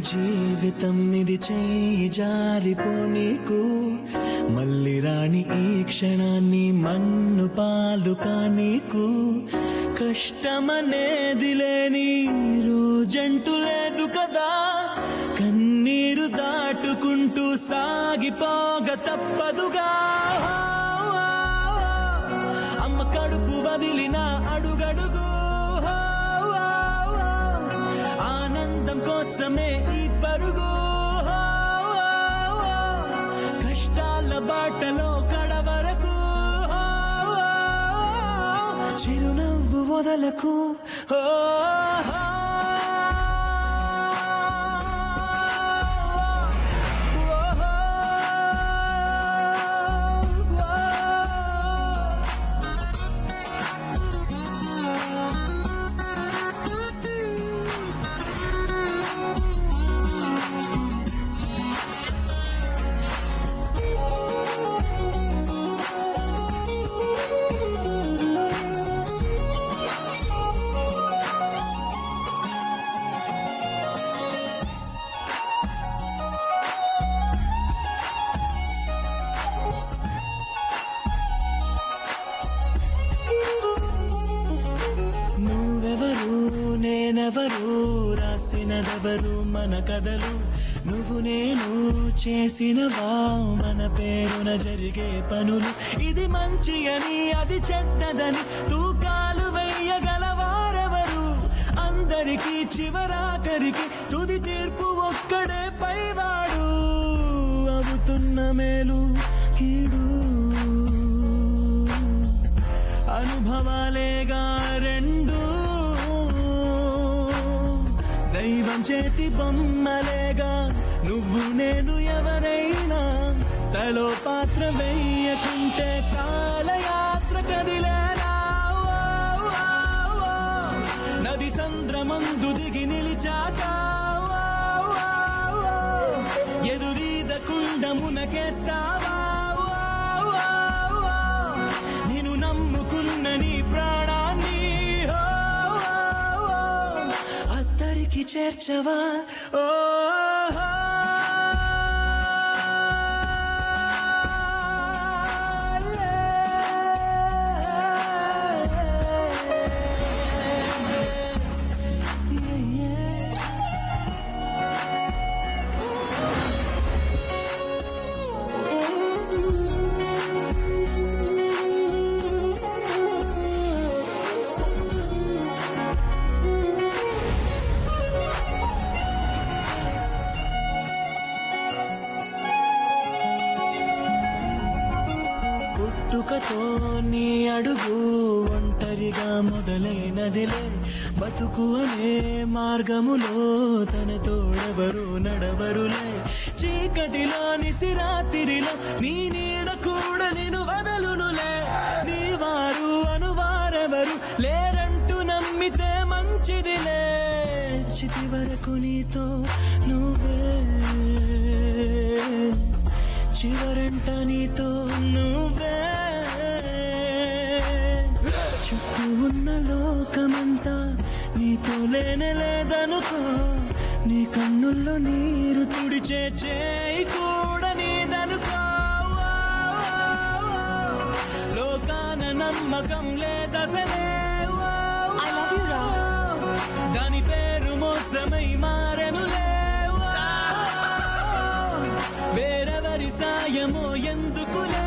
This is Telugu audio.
జీవితం ఇది చేయి జారిపోనీకు మళ్ళీ రాణి ఈ క్షణాన్ని మన్ను పాలు కానీకు కష్టమనేది లేని రోజంటూ లేదు కదా కన్నీరు దాటుకుంటూ సాగిపోగ తప్పదుగా అమ్మ కడుపు వదిలిన అడుగడుగు ఆనందం కోసమే ఈ పరుగు కష్టాల బాటలో కడవరకు చిరునవ్వు వదలకు నేనెవరు రాసినదెవరు మన కథలు నువ్వు నేను చేసినవా మన పేరున జరిగే పనులు ఇది మంచి అని అది చెడ్డదని తూకాలు వెయ్యగలవారెవరు అందరికీ చివరాఖరికి తుది తీర్పు ఒక్కడే పైవాడు అవుతున్న మేలు కీడు అనుభవాలేగా రెండు దైవం చేతి బొమ్మలేగా నువ్వు నేను ఎవరైనా తలో పాత్ర వెయ్యకుంటే కాలయాత్ర కదిలేలా నది సంద్రమందు దిగి నిలిచాక ఎదురీదకుండ మునకేస్తావా నేను నమ్ముకున్న నీ ప్రాణాన్ని అద్దరికి చేర్చవా ఓ పుట్టుకతో నీ అడుగు ఒంటరిగా మొదలైనదిలే బతుకు అనే మార్గములో తన తోడెవరు నడవరులే చీకటిలో నిసిరాతిరిలో నీ నీడ కూడా నిన్ను వదలునులే నీ వారు అనువారెవరు లేరంటూ నమ్మితే మంచిదిలే చితి వరకు నీతో నువ్వే చివరంట నీతో నువ్వే చుట్టూ ఉన్న లోకమంతా నీతో లేదనుకో నీ కన్నుల్లో నీరు తుడిచే చేయి కూడా నీదనుకో లోకాన నమ్మకం లేదసలే దాని పేరు మోసమై మారెనులే వేరెవరి సాయమో ఎందుకులే